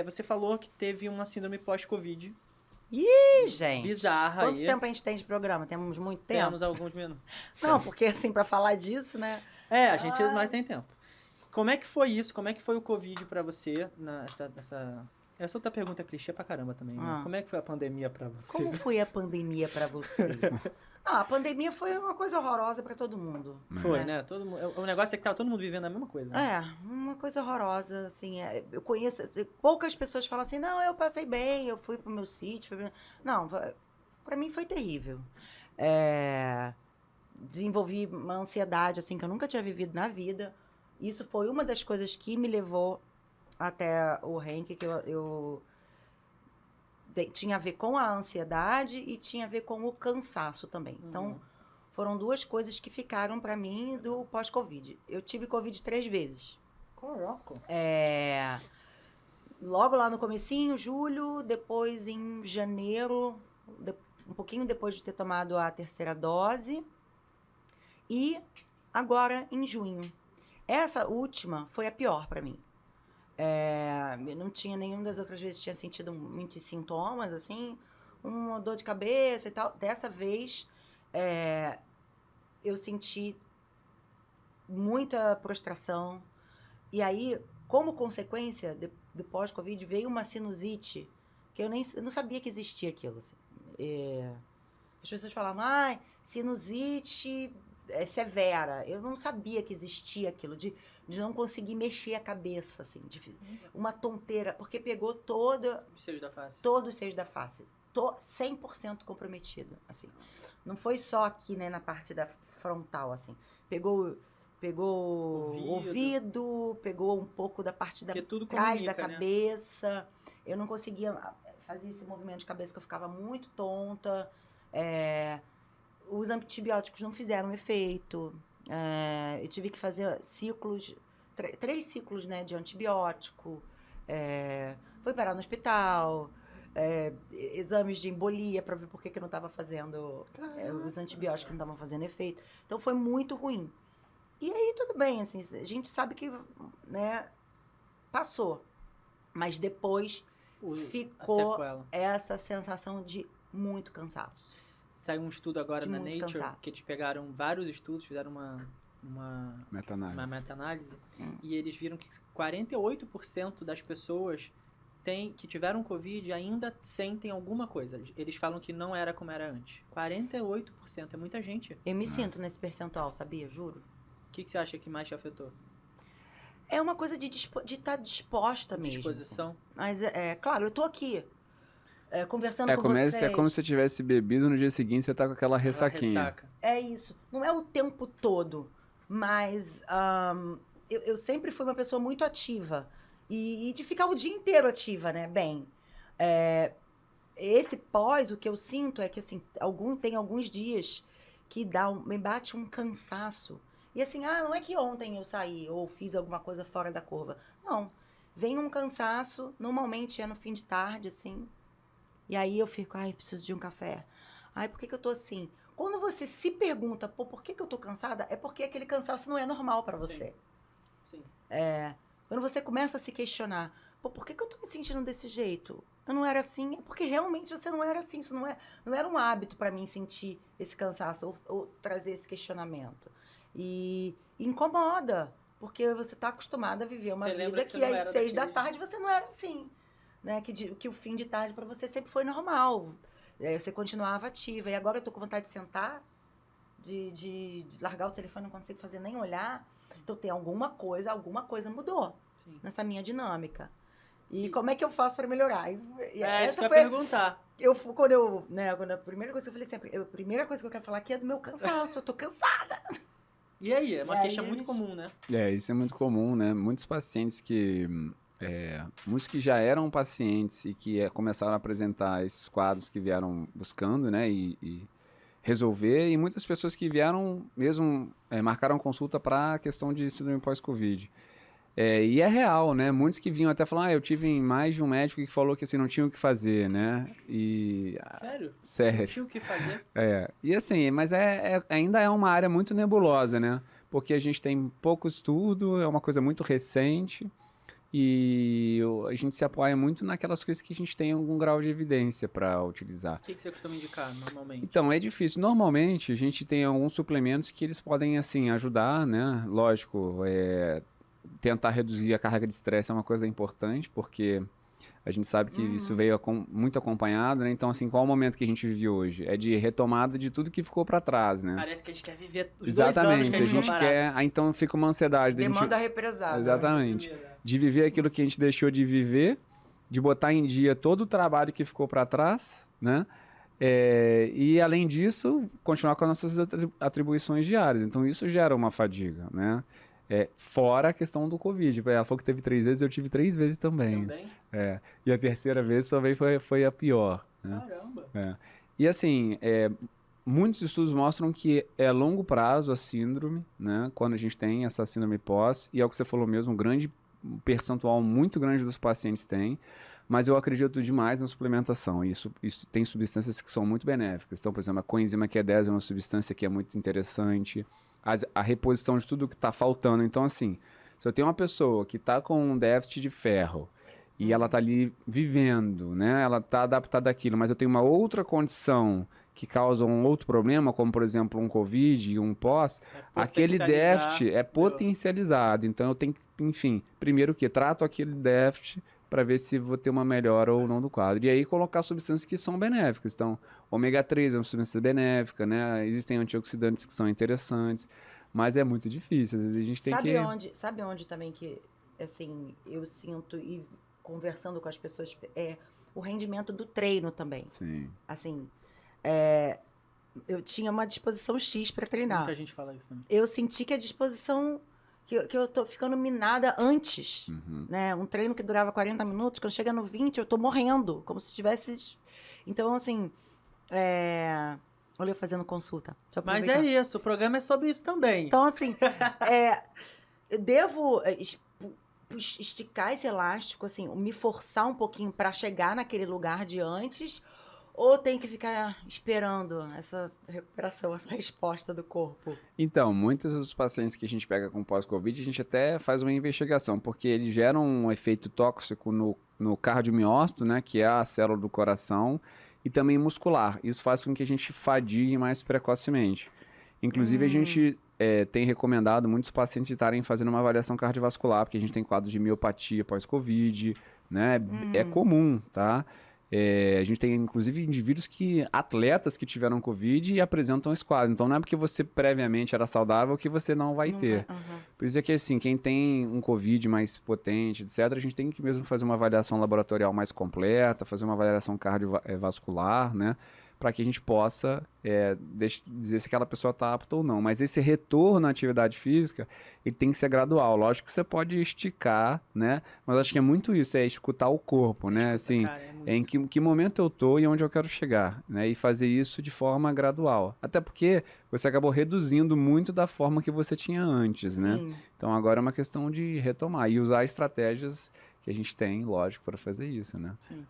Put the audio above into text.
Você falou que teve uma síndrome pós-Covid Ih, gente. bizarra Quanto aí. tempo a gente tem de programa? Temos muito tempo? Temos alguns minutos. Não, porque assim, pra falar disso, né? Nós tem tempo. Como é que foi isso? Como é que foi o Covid pra você? Essa outra pergunta é clichê pra caramba também, né? Como é que foi a pandemia pra você? Como foi a pandemia pra você? Não, a pandemia foi uma coisa horrorosa pra todo mundo. Foi, né? O negócio é que tava todo mundo vivendo a mesma coisa. Né? Uma coisa horrorosa, assim, eu conheço, poucas pessoas falam assim, não, eu passei bem, eu fui pro meu sítio, não, pra mim foi terrível. Desenvolvi uma ansiedade, assim, que eu nunca tinha vivido na vida. Isso foi uma das coisas que me levou até o Henk, que tinha a ver com a ansiedade e tinha a ver com o cansaço também. Então, foram duas coisas que ficaram pra mim do pós-Covid. Eu tive Covid 3 vezes. Caraca. Logo lá no comecinho, julho, depois em janeiro, um pouquinho depois de ter tomado a terceira dose, e agora em junho. Essa última foi a pior pra mim. Eu não tinha nenhuma das outras vezes, tinha sentido muitos sintomas, assim, uma dor de cabeça e tal. Dessa vez, eu senti muita prostração. E aí, como consequência do pós-Covid, veio uma sinusite, que eu não sabia que existia aquilo. Assim. As pessoas falavam, sinusite severa. Eu não sabia que existia aquilo, de não conseguir mexer a cabeça, assim, uma tonteira, porque pegou todo os seios da face. Todos os seios da face. Tô 100% comprometido, assim. Não foi só aqui, né, na parte da frontal, assim. Pegou o ouvido, pegou um pouco da parte da trás da cabeça. Né? Eu não conseguia fazer esse movimento de cabeça, que eu ficava muito tonta. Os antibióticos não fizeram efeito. Eu tive que fazer ciclos, 3 ciclos, né, de antibiótico. Fui parar no hospital. Exames de embolia para ver por que eu não estava fazendo os antibióticos não estavam fazendo efeito. Então foi muito ruim. E aí tudo bem, assim, a gente sabe que, né, passou. Mas depois ficou essa sensação de muito cansaço. Saiu um estudo agora na Nature, que eles pegaram vários estudos, fizeram uma meta-análise, e eles viram que 48% das pessoas que tiveram Covid ainda sentem alguma coisa. Eles falam que não era como era antes. 48%, é muita gente. Eu me sinto nesse percentual, sabia? Juro. O que você acha que mais te afetou? É uma coisa de estar disposta mesmo. Disposição. Assim. Mas, claro, eu tô aqui conversando com vocês. É como se você tivesse bebido, no dia seguinte você tá com aquela ressaquinha. É isso. Não é o tempo todo, mas eu sempre fui uma pessoa muito ativa. E de ficar o dia inteiro ativa, né? Bem, esse o que eu sinto é que, assim, tem alguns dias que me bate um cansaço. E assim, não é que ontem eu saí ou fiz alguma coisa fora da curva. Não. Vem um cansaço, normalmente é no fim de tarde, assim. E aí eu fico, preciso de um café. Por que eu tô assim? Quando você se pergunta, por que eu tô cansada? É porque aquele cansaço não é normal pra você. Sim. Quando você começa a se questionar, por que eu tô me sentindo desse jeito? Eu não era assim, é porque realmente você não era assim. Isso não era um hábito pra mim sentir esse cansaço ou trazer esse questionamento. E incomoda, porque você tá acostumada a viver uma vida que às 6 da tarde você não era assim. Né? Que o fim de tarde pra você sempre foi normal. Você continuava ativa. E agora eu tô com vontade de sentar, de largar o telefone, não consigo fazer nem olhar. Então tem alguma coisa mudou. Sim. Nessa minha dinâmica. E como é que eu faço pra melhorar? Isso que eu ia perguntar. Quando a primeira coisa que eu falei sempre, a primeira coisa que eu quero falar aqui é do meu cansaço, eu tô cansada. E aí? É uma queixa muito comum, né? Isso é muito comum, né? Muitos pacientes muitos que já eram pacientes e que começaram a apresentar esses quadros que vieram buscando, né? E resolver, e muitas pessoas que vieram mesmo, marcaram consulta para a questão de síndrome pós-Covid. E é real, né? Muitos que vinham até falar, eu tive mais de um médico que falou que assim, não tinha o que fazer, né? Sério? Sério. Não tinha o que fazer? E assim, mas ainda é uma área muito nebulosa, né? Porque a gente tem pouco estudo, é uma coisa muito recente, E a gente se apoia muito naquelas coisas que a gente tem algum grau de evidência para utilizar. O que você costuma indicar normalmente? Então, é difícil. Normalmente, a gente tem alguns suplementos que eles podem, assim, ajudar, né? Lógico, tentar reduzir a carga de estresse é uma coisa importante, porque a gente sabe que isso veio muito acompanhado, né? Então, assim, qual é o momento que a gente vive hoje? É de retomada de tudo que ficou para trás, né? Parece que a gente quer viver os Exatamente, 2 anos que a gente quer... Aí, então, fica uma ansiedade. Demanda represada. Exatamente. De viver aquilo que a gente deixou de viver, de botar em dia todo o trabalho que ficou para trás, né? E, além disso, continuar com as nossas atribuições diárias. Então, isso gera uma fadiga, né? Fora a questão do Covid. Ela falou que teve 3 vezes, eu tive 3 vezes também. E a terceira vez também foi a pior. Né? Caramba! E assim, muitos estudos mostram que é a longo prazo a síndrome, né? Quando a gente tem essa síndrome pós, e é o que você falou mesmo, um percentual muito grande dos pacientes tem, mas eu acredito demais na suplementação. Isso tem substâncias que são muito benéficas. Então, por exemplo, a coenzima Q10 é uma substância que é muito interessante. A reposição de tudo que está faltando. Então, assim, se eu tenho uma pessoa que está com um déficit de ferro e ela está ali vivendo, né? Ela está adaptada àquilo, mas eu tenho uma outra condição que causa um outro problema, como, por exemplo, um Covid e um pós, aquele déficit é potencializado. Então, eu tenho que, enfim, primeiro que trato aquele déficit para ver se vou ter uma melhora ou não do quadro. E aí colocar substâncias que são benéficas. Então, ômega 3 é uma substância benéfica, né? Existem antioxidantes que são interessantes, mas é muito difícil. Às vezes a gente tem Sabe onde também que, assim, eu sinto, e conversando com as pessoas, o rendimento do treino também. Sim. Assim, eu tinha uma disposição X para treinar. Muita gente fala isso também. Eu senti que a disposição... Que eu tô ficando minada antes, né? Um treino que durava 40 minutos, quando chega no 20, eu tô morrendo, como se tivesse... Então, assim, olha eu fazendo consulta. Mas é isso, o programa é sobre isso também. Então, assim, eu devo esticar esse elástico, assim, me forçar um pouquinho para chegar naquele lugar de antes, ou tem que ficar esperando essa recuperação, essa resposta do corpo? Então, muitos dos pacientes que a gente pega com pós-Covid, a gente até faz uma investigação, porque eles geram um efeito tóxico no cardiomiócito, né, que é a célula do coração, e também muscular. Isso faz com que a gente fadigue mais precocemente. Inclusive, a gente tem recomendado muitos pacientes estarem fazendo uma avaliação cardiovascular, porque a gente tem quadros de miopatia pós-Covid, né? É comum, tá? A gente tem, inclusive, atletas que tiveram Covid e apresentam esse quadro. Então, não é porque você previamente era saudável que você não vai ter. Por isso é que, assim, quem tem um Covid mais potente, etc., a gente tem que mesmo fazer uma avaliação laboratorial mais completa, fazer uma avaliação cardiovascular, né? Para que a gente possa dizer se aquela pessoa está apta ou não. Mas esse retorno à atividade física, ele tem que ser gradual. Lógico que você pode esticar, né? Mas acho que é muito isso, escutar o corpo, né? Assim, em que momento eu estou e onde eu quero chegar, né? E fazer isso de forma gradual. Até porque você acabou reduzindo muito da forma que você tinha antes, né? Então agora é uma questão de retomar e usar estratégias que a gente tem, lógico, para fazer isso, né? Sim.